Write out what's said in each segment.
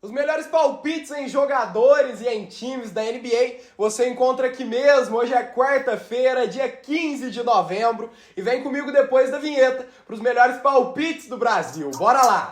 Os melhores palpites em jogadores e em times da NBA você encontra aqui mesmo. Hoje é quarta-feira, dia 15 de novembro, e vem comigo depois da vinheta para os melhores palpites do Brasil. Bora lá!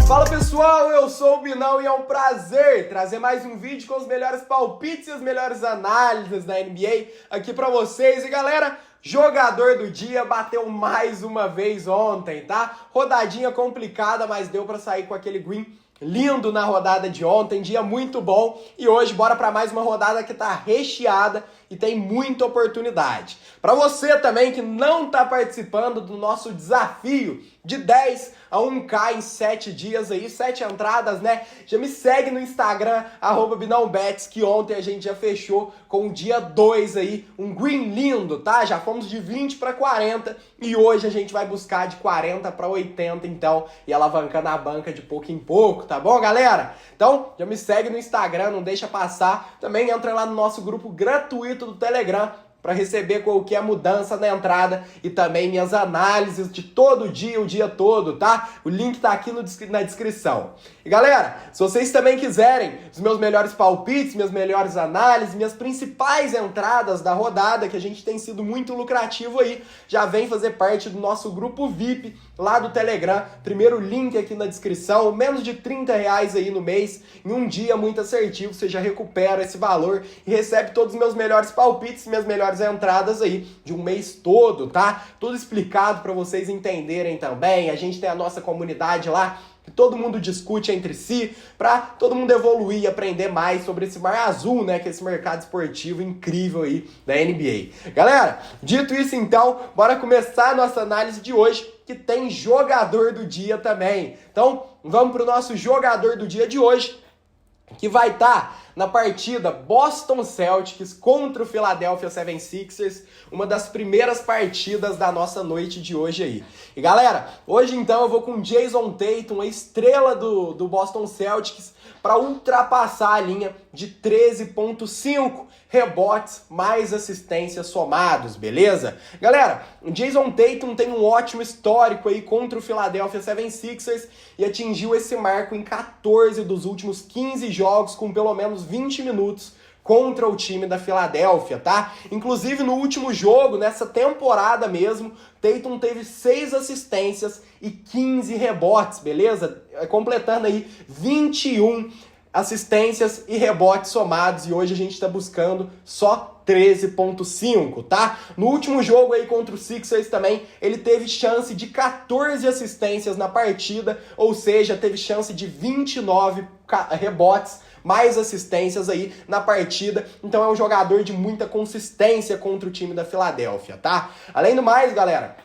Fala pessoal, eu sou o Binão e é um prazer trazer mais um vídeo com os melhores palpites e as melhores análises da NBA aqui pra vocês. E galera, jogador do dia bateu mais uma vez ontem, tá? Rodadinha complicada, mas deu pra sair com aquele green lindo na rodada de ontem, dia muito bom. E hoje bora para mais uma rodada que tá recheada e tem muita oportunidade. Para você também que não tá participando do nosso desafio de 10 a 1K em 7 dias aí, 7 entradas, né? Já me segue no Instagram, @BinãoBets, que ontem a gente já fechou com o dia 2 aí, um green lindo, tá? Já fomos de 20 para 40 e hoje a gente vai buscar de 40 para 80, então, e alavancando a banca de pouco em pouco, tá bom, galera? Então, já me segue no Instagram, não deixa passar. Também entra lá no nosso grupo gratuito do Telegram para receber qualquer mudança na entrada e também minhas análises de todo dia, o dia todo, tá? O link tá aqui na descrição. E galera, se vocês também quiserem os meus melhores palpites, minhas melhores análises, minhas principais entradas da rodada, que a gente tem sido muito lucrativo aí, já vem fazer parte do nosso grupo VIP lá do Telegram. Primeiro link aqui na descrição, menos de R$ 30 aí no mês, em um dia muito assertivo, você já recupera esse valor e recebe todos os meus melhores palpites, minhas melhores entradas aí de um mês todo, tá? Tudo explicado para vocês entenderem também. A gente tem a nossa comunidade lá, que todo mundo discute entre si, para todo mundo evoluir e aprender mais sobre esse mar azul, né, que é esse mercado esportivo incrível aí da NBA. Galera, dito isso então, bora começar a nossa análise de hoje, que tem jogador do dia também. Então, vamos pro nosso jogador do dia de hoje, que vai estar na partida Boston Celtics contra o Philadelphia 76ers, uma das primeiras partidas da nossa noite de hoje aí. E galera, hoje então eu vou com Jason Tatum, a estrela do Boston Celtics, para ultrapassar a linha de 13,5 rebotes mais assistências somados, beleza? Galera, o Jason Tatum tem um ótimo histórico aí contra o Philadelphia 76ers e atingiu esse marco em 14 dos últimos 15 jogos com pelo menos 20 minutos contra o time da Filadélfia, tá? Inclusive no último jogo, nessa temporada mesmo, Tatum teve 6 assistências e 15 rebotes, beleza? Completando aí 21 assistências e rebotes somados, e hoje a gente tá buscando só 13,5, tá? No último jogo aí contra o Sixers também, ele teve chance de 14 assistências na partida, ou seja, teve chance de 29 rebotes mais assistências aí na partida. Então é um jogador de muita consistência contra o time da Filadélfia, tá? Além do mais, galera,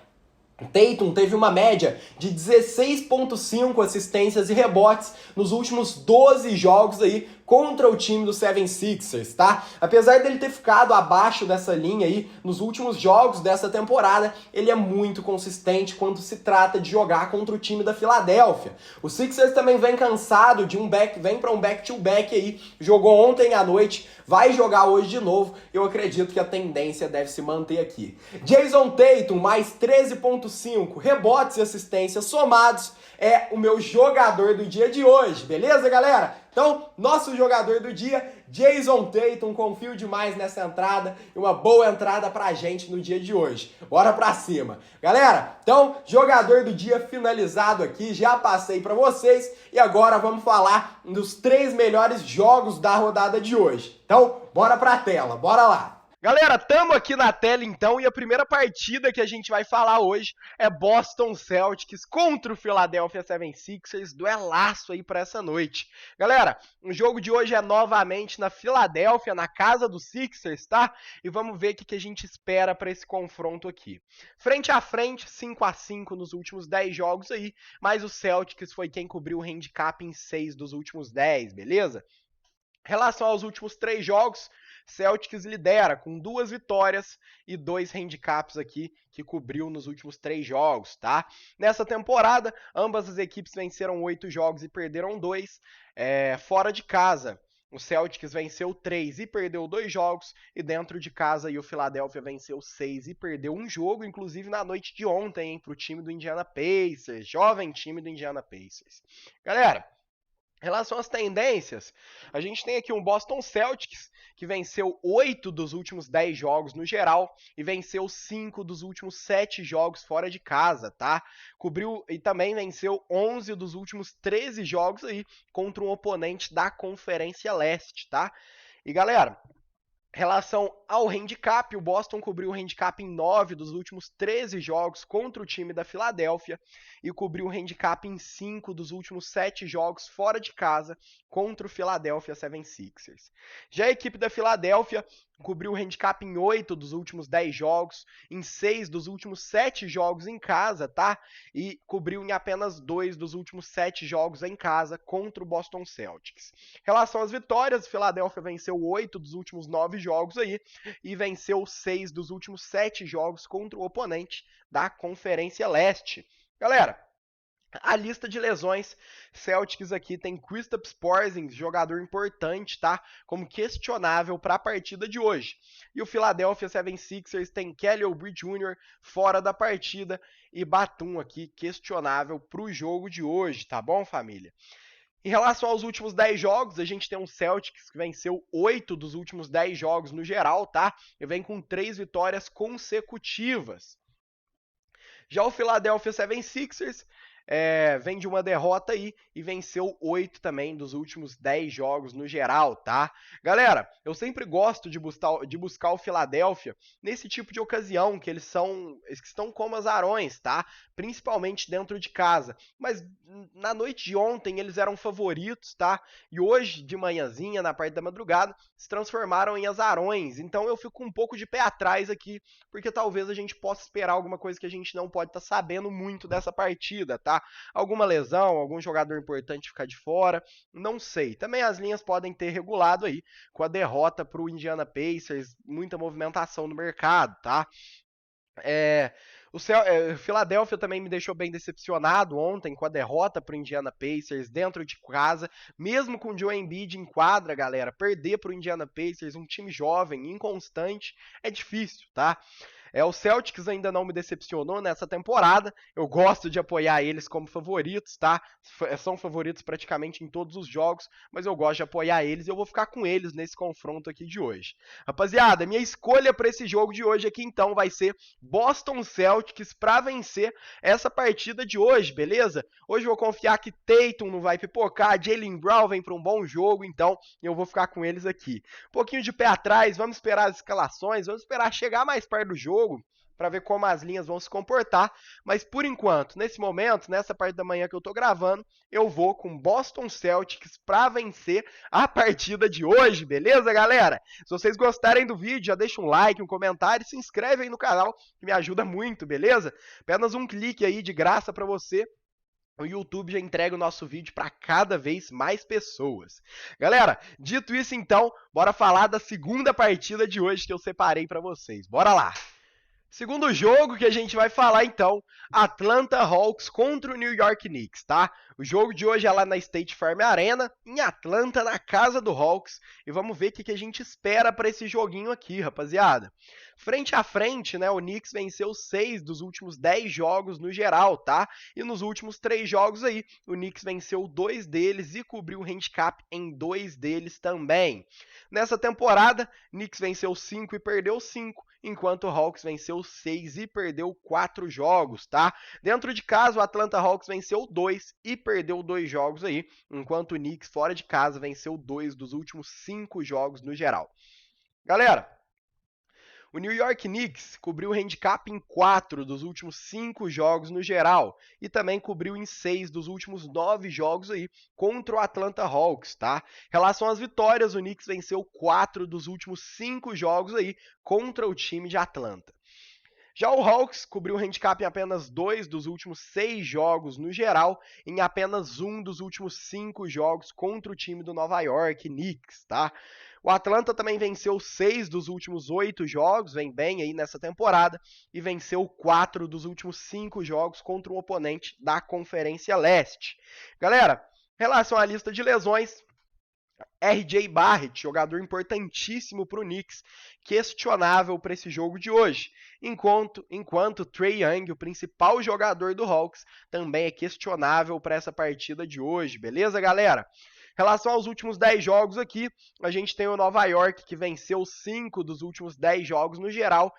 Tatum teve uma média de 16,5 assistências e rebotes nos últimos 12 jogos aí contra o time do 76ers, tá? Apesar dele ter ficado abaixo dessa linha aí nos últimos jogos dessa temporada, ele é muito consistente quando se trata de jogar contra o time da Filadélfia. O Sixers também vem cansado de vem para um back-to-back aí, jogou ontem à noite, vai jogar hoje de novo. Eu acredito que a tendência deve se manter aqui. Jason Tatum, mais 13,5 rebotes e assistências somados, é o meu jogador do dia de hoje, beleza, galera? Então, nosso jogador do dia, Jason Tatum, confio demais nessa entrada e uma boa entrada pra gente no dia de hoje. Bora pra cima. Galera, então, jogador do dia finalizado aqui, já passei pra vocês e agora vamos falar dos 3 melhores jogos da rodada de hoje. Então, bora pra tela, bora lá. Galera, tamo aqui na tela então, e a primeira partida que a gente vai falar hoje é Boston Celtics contra o Philadelphia 76ers, duelaço aí pra essa noite. Galera, o jogo de hoje é novamente na Filadélfia, na casa do Sixers, tá? E vamos ver o que a gente espera pra esse confronto aqui. Frente a frente, 5-5 nos últimos 10 jogos aí, mas o Celtics foi quem cobriu o handicap em 6 dos últimos 10, beleza? Em relação aos últimos 3 jogos, Celtics lidera com 2 vitórias e 2 handicaps aqui que cobriu nos últimos 3 jogos, tá? Nessa temporada, ambas as equipes venceram 8 jogos e perderam 2 fora de casa. O Celtics venceu 3 e perdeu 2 jogos, e dentro de casa aí, o Philadelphia venceu 6 e perdeu um jogo, inclusive na noite de ontem, para o time do Indiana Pacers, jovem time do Indiana Pacers. Galera, em relação às tendências, a gente tem aqui um Boston Celtics que venceu 8 dos últimos 10 jogos no geral e venceu 5 dos últimos 7 jogos fora de casa, tá? Cobriu e também venceu 11 dos últimos 13 jogos aí contra um oponente da Conferência Leste, tá? E galera, em relação ao handicap, o Boston cobriu o handicap em 9 dos últimos 13 jogos contra o time da Filadélfia e cobriu o handicap em 5 dos últimos 7 jogos fora de casa contra o Philadelphia 76ers. Já a equipe da Filadélfia cobriu o handicap em 8 dos últimos 10 jogos, em 6 dos últimos 7 jogos em casa, tá? E cobriu em apenas 2 dos últimos 7 jogos em casa contra o Boston Celtics. Em relação às vitórias, a Filadélfia venceu 8 dos últimos 9 jogos aí e venceu 6 dos últimos 7 jogos contra o oponente da Conferência Leste. Galera, a lista de lesões, Celtics aqui tem Kristaps Porzingis, jogador importante, tá? Como questionável para a partida de hoje. E o Philadelphia 76ers tem Kelly Oubre Jr. fora da partida e Batum aqui questionável para o jogo de hoje, tá bom, família? Em relação aos últimos 10 jogos, a gente tem um Celtics que venceu 8 dos últimos 10 jogos no geral, tá? E vem com 3 vitórias consecutivas. Já o Philadelphia 76ers vem de uma derrota aí e venceu 8 também dos últimos 10 jogos no geral, tá? Galera, eu sempre gosto de buscar o Philadelphia nesse tipo de ocasião, que eles estão como azarões, tá? Principalmente dentro de casa. Mas na noite de ontem eles eram favoritos, tá? E hoje, de manhãzinha, na parte da madrugada, se transformaram em azarões. Então eu fico um pouco de pé atrás aqui, porque talvez a gente possa esperar alguma coisa que a gente não pode estar sabendo muito dessa partida, tá? Alguma lesão, algum jogador importante ficar de fora, não sei. Também as linhas podem ter regulado aí com a derrota para o Indiana Pacers, muita movimentação no mercado, tá? O Philadelphia também me deixou bem decepcionado ontem com a derrota para o Indiana Pacers dentro de casa, mesmo com o Joel Embiid em quadra, galera, perder para o Indiana Pacers, um time jovem, inconstante, é difícil, tá? O Celtics ainda não me decepcionou nessa temporada. Eu gosto de apoiar eles como favoritos, tá? São favoritos praticamente em todos os jogos, mas eu gosto de apoiar eles e eu vou ficar com eles nesse confronto aqui de hoje. Rapaziada, minha escolha para esse jogo de hoje aqui então vai ser Boston Celtics para vencer essa partida de hoje, beleza? Hoje eu vou confiar que Tatum não vai pipocar, Jaylen Brown vem para um bom jogo, então eu vou ficar com eles aqui. Um pouquinho de pé atrás, vamos esperar as escalações, vamos esperar chegar mais perto do jogo para ver como as linhas vão se comportar, mas por enquanto, nesse momento, nessa parte da manhã que eu tô gravando, eu vou com Boston Celtics para vencer a partida de hoje, beleza, galera? Se vocês gostarem do vídeo, já deixa um like, um comentário e se inscreve aí no canal, que me ajuda muito, beleza? Apenas um clique aí de graça para você. O YouTube já entrega o nosso vídeo para cada vez mais pessoas. Galera, dito isso então, bora falar da segunda partida de hoje que eu separei para vocês. Bora lá! Segundo jogo que a gente vai falar então, Atlanta Hawks contra o New York Knicks, tá? O jogo de hoje é lá na State Farm Arena, em Atlanta, na casa do Hawks. E vamos ver o que a gente espera para esse joguinho aqui, rapaziada. Frente a frente, né, o Knicks venceu 6 dos últimos 10 jogos no geral, tá? E nos últimos 3 jogos aí, o Knicks venceu 2 deles e cobriu o handicap em 2 deles também. Nessa temporada, Knicks venceu 5 e perdeu 5, enquanto o Hawks venceu 6 e perdeu 4 jogos, tá? Dentro de casa, o Atlanta Hawks venceu 2 e perdeu 2 jogos aí, enquanto o Knicks fora de casa venceu 2 dos últimos 5 jogos no geral. Galera, o New York Knicks cobriu o handicap em 4 dos últimos 5 jogos no geral e também cobriu em 6 dos últimos 9 jogos aí contra o Atlanta Hawks, tá? Em relação às vitórias, o Knicks venceu 4 dos últimos 5 jogos aí contra o time de Atlanta. Já o Hawks cobriu o handicap em apenas 2 dos últimos 6 jogos no geral, em apenas 1 dos últimos 5 jogos contra o time do Nova York Knicks, tá? O Atlanta também venceu 6 dos últimos 8 jogos, vem bem aí nessa temporada, e venceu 4 dos últimos 5 jogos contra um oponente da Conferência Leste. Galera, em relação à lista de lesões, RJ Barrett, jogador importantíssimo para o Knicks, questionável para esse jogo de hoje. Enquanto Trae Young, o principal jogador do Hawks, também é questionável para essa partida de hoje, beleza, galera? Em relação aos últimos 10 jogos aqui, a gente tem o Nova York, que venceu 5 dos últimos 10 jogos no geral,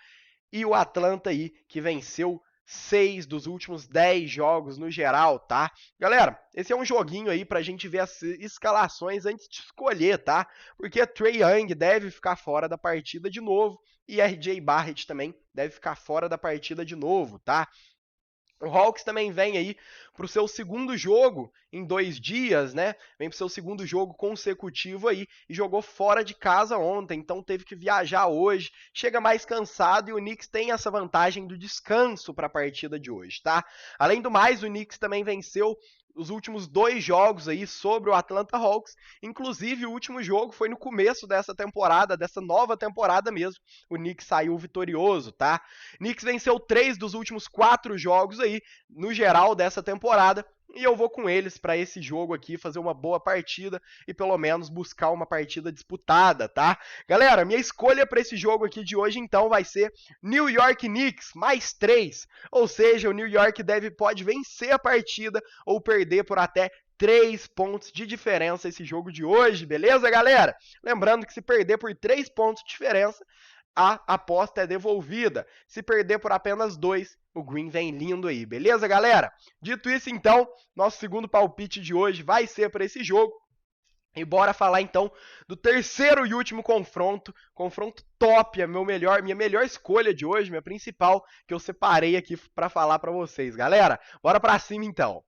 e o Atlanta aí, que venceu 6 dos últimos 10 jogos no geral, tá? Galera, esse é um joguinho aí pra gente ver as escalações antes de escolher, tá? Porque Trae Young deve ficar fora da partida de novo e RJ Barrett também deve ficar fora da partida de novo, tá? O Hawks também vem aí para o seu segundo jogo em 2 dias, né? Vem para o seu segundo jogo consecutivo aí e jogou fora de casa ontem, então teve que viajar hoje. Chega mais cansado e o Knicks tem essa vantagem do descanso para a partida de hoje, tá? Além do mais, o Knicks também venceu os últimos 2 jogos aí sobre o Atlanta Hawks. Inclusive, o último jogo foi no começo dessa temporada, dessa nova temporada mesmo. O Knicks saiu vitorioso, tá? Knicks venceu 3 dos últimos 4 jogos aí, no geral, dessa temporada. E eu vou com eles para esse jogo aqui, fazer uma boa partida e pelo menos buscar uma partida disputada, tá? Galera, minha escolha para esse jogo aqui de hoje, então, vai ser New York Knicks, mais 3. Ou seja, o New York pode vencer a partida ou perder por até 3 pontos de diferença esse jogo de hoje, beleza, galera? Lembrando que se perder por 3 pontos de diferença, a aposta é devolvida. Se perder por apenas 2, o Green vem lindo aí, beleza, galera? Dito isso, então, nosso segundo palpite de hoje vai ser para esse jogo. E bora falar então do terceiro e último confronto top, minha melhor escolha de hoje, minha principal, que eu separei aqui para falar para vocês, galera. Bora para cima então.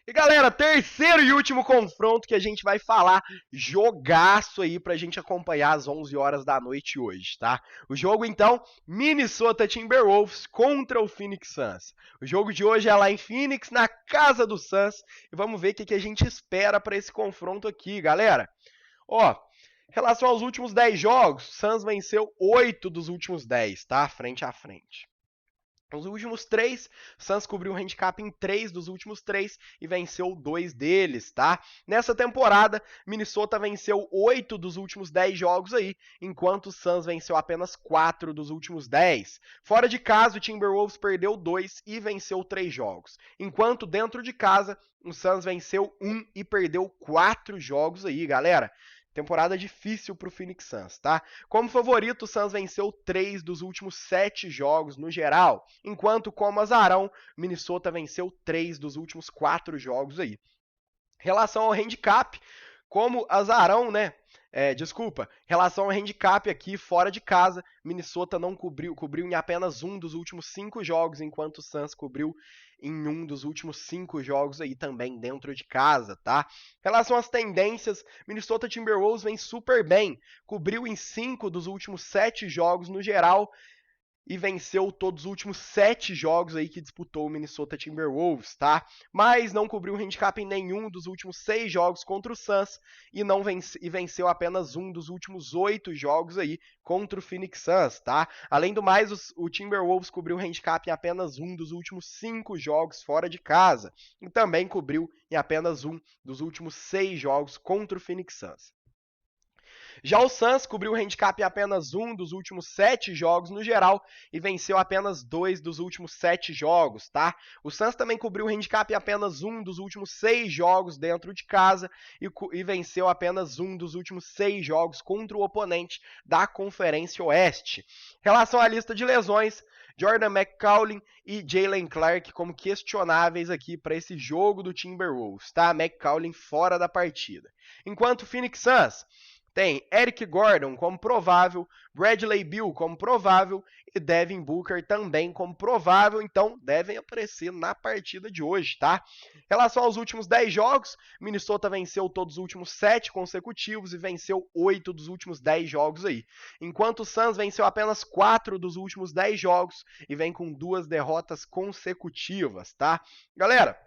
E galera, terceiro e último confronto que a gente vai falar, jogaço aí pra gente acompanhar às 11 horas da noite hoje, tá? O jogo então, Minnesota Timberwolves contra o Phoenix Suns. O jogo de hoje é lá em Phoenix, na casa do Suns, e vamos ver o que a gente espera para esse confronto aqui, galera. Ó, em relação aos últimos 10 jogos, o Suns venceu 8 dos últimos 10, tá? Frente a frente. Nos últimos 3, Suns cobriu um handicap em 3 dos últimos 3 e venceu 2 deles, tá? Nessa temporada, Minnesota venceu 8 dos últimos 10 jogos aí, enquanto o Suns venceu apenas 4 dos últimos 10. Fora de casa, o Timberwolves perdeu 2 e venceu 3 jogos, enquanto dentro de casa, o Suns venceu 1 e perdeu 4 jogos aí, galera. Temporada difícil para o Phoenix Suns, tá? Como favorito, o Suns venceu 3 dos últimos 7 jogos no geral, enquanto como azarão, Minnesota venceu 3 dos últimos 4 jogos aí. Em relação ao handicap, como azarão, né? Em relação ao handicap aqui fora de casa, Minnesota não cobriu em apenas 1 dos últimos 5 jogos, enquanto o Suns cobriu em 1 dos últimos 5 jogos aí também dentro de casa, tá? Em relação às tendências, Minnesota Timberwolves vem super bem, cobriu em 5 dos últimos 7 jogos no geral, e venceu todos os últimos 7 jogos aí que disputou o Minnesota Timberwolves, tá? Mas não cobriu handicap em nenhum dos últimos 6 jogos contra o Suns e venceu apenas 1 dos últimos 8 jogos aí contra o Phoenix Suns, tá? Além do mais, o Timberwolves cobriu handicap em apenas 1 dos últimos 5 jogos fora de casa e também cobriu em apenas 1 dos últimos 6 jogos contra o Phoenix Suns. Já o Suns cobriu o handicap em apenas 1 dos últimos 7 jogos no geral e venceu apenas 2 dos últimos 7 jogos, tá? O Suns também cobriu o handicap em apenas 1 dos últimos 6 jogos dentro de casa e venceu apenas 1 dos últimos 6 jogos contra o oponente da Conferência Oeste. Em relação à lista de lesões, Jordan McCauley e Jaylen Clark como questionáveis aqui para esse jogo do Timberwolves, tá? McCauley fora da partida. Enquanto o Phoenix Suns tem Eric Gordon como provável, Bradley Beal como provável e Devin Booker também como provável, então devem aparecer na partida de hoje, tá? Em relação aos últimos 10 jogos, Minnesota venceu todos os últimos 7 consecutivos e venceu 8 dos últimos 10 jogos aí. Enquanto o Suns venceu apenas 4 dos últimos 10 jogos e vem com 2 derrotas consecutivas, tá? Galera,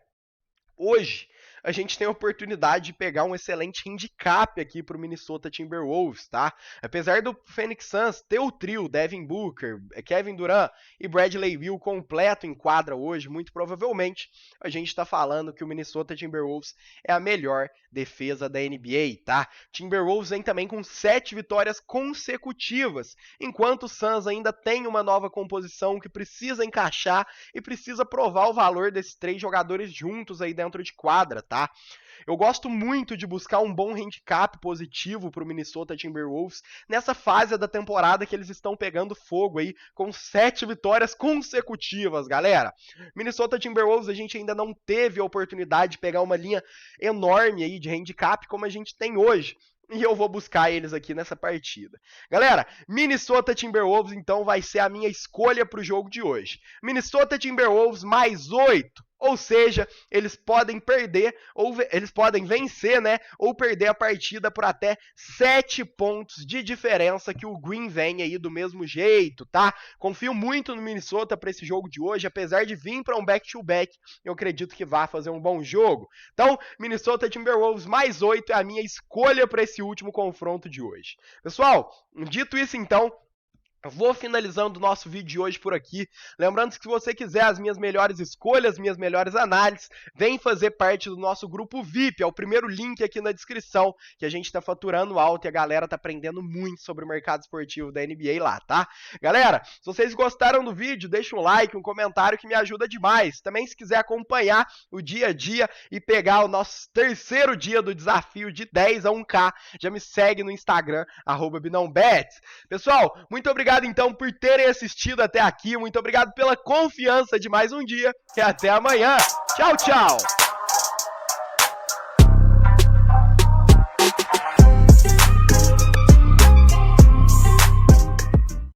hoje a gente tem a oportunidade de pegar um excelente handicap aqui pro Minnesota Timberwolves, tá? Apesar do Phoenix Suns ter o trio Devin Booker, Kevin Durant e Bradley Beal completo em quadra hoje, muito provavelmente a gente está falando que o Minnesota Timberwolves é a melhor defesa da NBA, tá? Timberwolves vem também com 7 vitórias consecutivas, enquanto o Suns ainda tem uma nova composição que precisa encaixar e precisa provar o valor desses 3 jogadores juntos aí dentro de quadra, tá? Eu gosto muito de buscar um bom handicap positivo para o Minnesota Timberwolves nessa fase da temporada que eles estão pegando fogo aí, com 7 vitórias consecutivas, galera. Minnesota Timberwolves, a gente ainda não teve a oportunidade de pegar uma linha enorme aí de handicap como a gente tem hoje. E eu vou buscar eles aqui nessa partida. Galera, Minnesota Timberwolves então vai ser a minha escolha para o jogo de hoje. Minnesota Timberwolves mais 8. Ou seja, eles podem perder, ou eles podem vencer, né? Ou perder a partida por até 7 pontos de diferença, que o Green vem aí do mesmo jeito, tá? Confio muito no Minnesota para esse jogo de hoje, apesar de vir para um back-to-back, eu acredito que vai fazer um bom jogo. Então, Minnesota Timberwolves mais 8 é a minha escolha para esse último confronto de hoje. Pessoal, dito isso então, vou finalizando o nosso vídeo de hoje por aqui. Lembrando que se você quiser as minhas melhores escolhas, minhas melhores análises, vem fazer parte do nosso grupo VIP. É o primeiro link aqui na descrição, que a gente está faturando alto e a galera tá aprendendo muito sobre o mercado esportivo da NBA lá, tá? Galera, se vocês gostaram do vídeo, deixa um like, um comentário que me ajuda demais. Também se quiser acompanhar o dia a dia e pegar o nosso terceiro dia do desafio de 10 a 1K, já me segue no Instagram, @binãobets. Pessoal, muito obrigado então por terem assistido até aqui, muito obrigado pela confiança de mais um dia e até amanhã. Tchau, tchau!